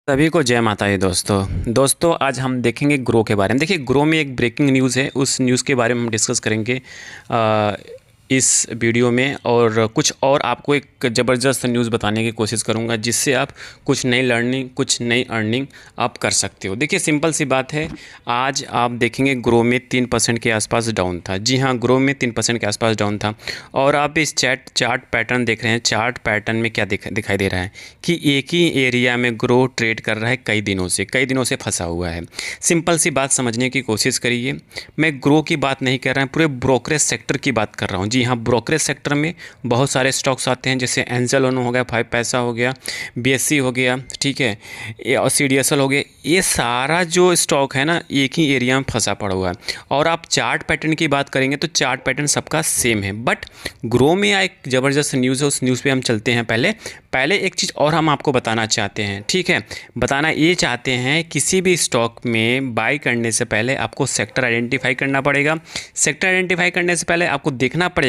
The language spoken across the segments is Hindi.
सभी को जय माता दी दोस्तों आज हम देखेंगे ग्रो के बारे में। देखिए, ग्रो में एक ब्रेकिंग न्यूज़ है, उस न्यूज़ के बारे में हम डिस्कस करेंगे इस वीडियो में। और कुछ और आपको एक ज़बरदस्त न्यूज़ बताने की कोशिश करूंगा जिससे आप कुछ नई लर्निंग, कुछ नई अर्निंग आप कर सकते हो। देखिए, सिंपल सी बात है, आज आप देखेंगे ग्रो में 3% के आसपास डाउन था। जी हाँ, ग्रो में 3% के आसपास डाउन था। और आप इस चार्ट पैटर्न देख रहे हैं। चार्ट पैटर्न में क्या दिखाई दे रहा है कि एक ही एरिया में ग्रो ट्रेड कर रहा है, कई दिनों से फंसा हुआ है। सिंपल सी बात समझने की कोशिश करिए। मैं ग्रो की बात नहीं कर रहा हूँ, पूरे ब्रोकरेज सेक्टर की बात कर रहा हूँ। जी हाँ, ब्रोकरेज सेक्टर में बहुत सारे स्टॉक्स आते हैं, जैसे एंजल वन हो गया, 5 पैसा हो गया, बीएससी हो गया, ठीक है, और सीडीएसएल हो गया। ये सारा जो स्टॉक है ना, एक ही एरिया में फंसा पड़ा हुआ है। और आप चार्ट पैटर्न की बात करेंगे तो चार्ट पैटर्न सबका सेम है, बट ग्रो में एक ज़बरदस्त न्यूज़ है। उस न्यूज़ पे हम चलते हैं। पहले एक चीज़ और हम आपको बताना चाहते हैं, ठीक है। बताना ये चाहते हैं, किसी भी स्टॉक में बाई करने से पहले आपको सेक्टर आइडेंटिफाई करना पड़ेगा। सेक्टर आइडेंटिफाई करने से पहले आपको देखना पड़ेगा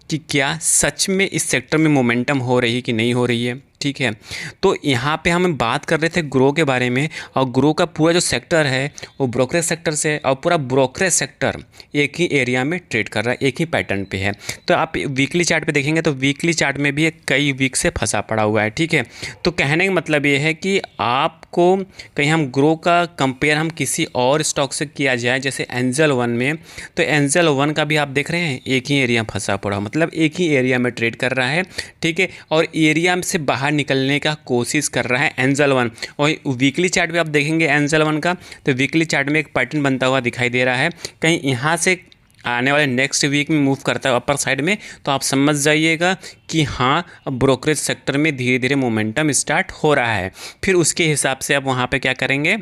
कि क्या सच में इस सेक्टर में मोमेंटम हो रही कि नहीं हो रही है, ठीक है। तो यहाँ पे हम बात कर रहे थे ग्रो के बारे में, और ग्रो का पूरा जो सेक्टर है वो ब्रोकरेज सेक्टर से, और पूरा ब्रोकरेज सेक्टर एक ही एरिया में ट्रेड कर रहा है, एक ही पैटर्न पे है। तो आप वीकली चार्ट पे देखेंगे तो वीकली चार्ट में भी कई वीक से फंसा पड़ा हुआ है, ठीक है। तो कहने का मतलब ये है कि आपको कहीं हम ग्रो का कंपेयर हम किसी और स्टॉक से किया जाए, जैसे एंजल वन में, तो एंजल वन का भी आप देख रहे हैं एक ही एरिया फंसा पड़ा, मतलब एक ही एरिया में ट्रेड कर रहा है, ठीक है। और एरिया से बाहर निकलने का कोशिश कर रहा है एंजल वन। और वीकली चार्ट भी आप देखेंगे एंजल वन का, तो वीकली चार्ट में एक पैटर्न बनता हुआ दिखाई दे रहा है। कहीं यहाँ से आने वाले नेक्स्ट वीक में मूव करता है अपर साइड में, तो आप समझ जाइएगा कि हाँ, अब ब्रोकरेज सेक्टर में धीरे धीरे मोमेंटम स्टार्ट हो रहा है। फिर उसके हिसाब से आप वहाँ पे क्या करेंगे,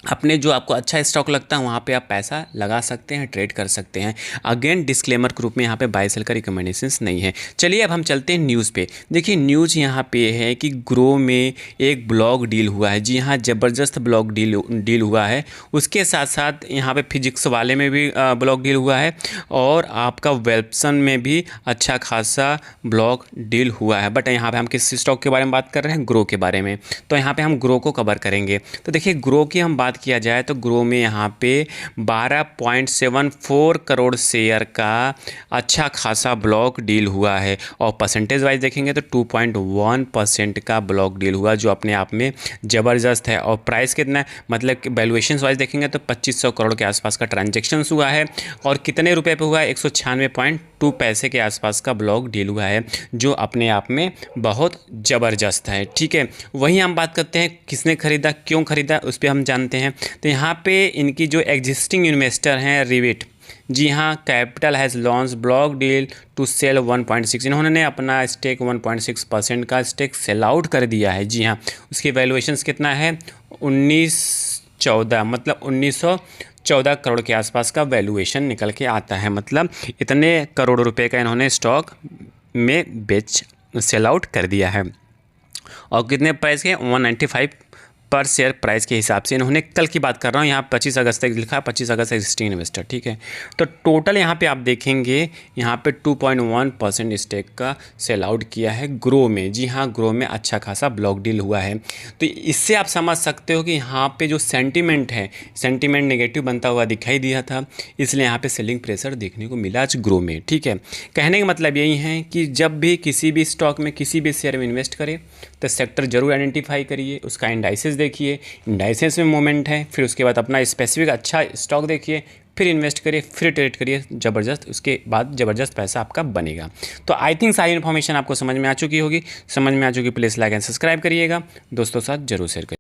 अपने जो आपको अच्छा स्टॉक लगता है वहाँ पे आप पैसा लगा सकते हैं, ट्रेड कर सकते हैं। अगेन डिस्क्लेमर ग्रुप में यहाँ पे बाय सेल का रिकमेंडेशंस नहीं है। चलिए अब हम चलते हैं न्यूज़ पे। देखिए, न्यूज़ यहाँ पे है कि ग्रो में एक ब्लॉक डील हुआ है। जी हाँ, ज़बरदस्त ब्लॉक डील हुआ है। उसके साथ साथ यहाँ पे फिजिक्स वाले में भी ब्लॉक डील हुआ है, और आपका वेल्पसन में भी अच्छा खासा ब्लॉक डील हुआ है। बट यहाँ पर हम किस स्टॉक के बारे में बात कर रहे हैं, ग्रो के बारे में। तो यहाँ पर हम ग्रो को कवर करेंगे। तो देखिए, ग्रो की हम बात किया जाए तो ग्रो में यहाँ पे 12.74 करोड़ शेयर का अच्छा खासा ब्लॉक डील हुआ है। और परसेंटेज वाइज देखेंगे तो 2.1% का ब्लॉक डील हुआ, जो अपने आप में ज़बरदस्त है। और प्राइस कितना है, मतलब कि वैल्यूएशन वाइज देखेंगे तो 2500 करोड़ के आसपास का ट्रांजेक्शन्स हुआ है। और कितने रुपए पे हुआ है, 196.2 पैसे के आसपास का ब्लॉक डील हुआ है, जो अपने आप में बहुत ज़बरदस्त है, ठीक है। वहीं हम बात करते हैं किसने खरीदा, क्यों खरीदा, उस पर हम जानते हैं। तो यहाँ पे इनकी जो एग्जिस्टिंग इन्वेस्टर हैं रिविट, जी हाँ, capital has launch block deal to sell 1.6। इन्होंने अपना स्टेक 1.6% का स्टेक सेल आउट कर दिया है। जी हाँ, उसकी वैल्यूएशंस कितना है, 1914, मतलब 1914 करोड़ के आसपास का वैल्यूएशन निकल के आता है। मतलब इतने करोड़ रुपए का इन्होंने स्टॉक में सेल आउट कर दिया है। और कितने प्राइस के, 195 पर शेयर प्राइस के हिसाब से। इन्होंने कल की बात कर रहा हूँ, यहाँ 25 अगस्त तक लिखा है, 25 अगस्त एग्जिस्टिंग इन्वेस्टर, ठीक है। तो टोटल यहाँ पे आप देखेंगे, यहाँ पे 2.1% स्टेक का सेल आउट किया है ग्रो में। जी हाँ, ग्रो में अच्छा खासा ब्लॉक डील हुआ है। तो इससे आप समझ सकते हो कि यहाँ पे जो सेंटीमेंट है, सेंटीमेंट नेगेटिव बनता हुआ दिखाई दिया था, इसलिए यहाँ पे सेलिंग प्रेशर देखने को मिला आज ग्रो में, ठीक है। कहने का मतलब यही है कि जब भी किसी भी स्टॉक में, किसी भी शेयर में इन्वेस्ट करें तो सेक्टर जरूर आइडेंटिफाई करिए, उसका इंडाइसेस देखिए, इंडाइसेस में मोमेंट है, फिर उसके बाद अपना स्पेसिफिक अच्छा स्टॉक देखिए, फिर इन्वेस्ट करिए, फिर ट्रेड करिए, ज़बरदस्त, उसके बाद ज़बरदस्त पैसा आपका बनेगा। तो आई थिंक सारी इन्फॉर्मेशन आपको समझ में आ चुकी होगी। समझ में आ चुकी, प्लीज़ लाइक एंड सब्सक्राइब करिएगा, दोस्तों साथ जरूर शेयर करिए।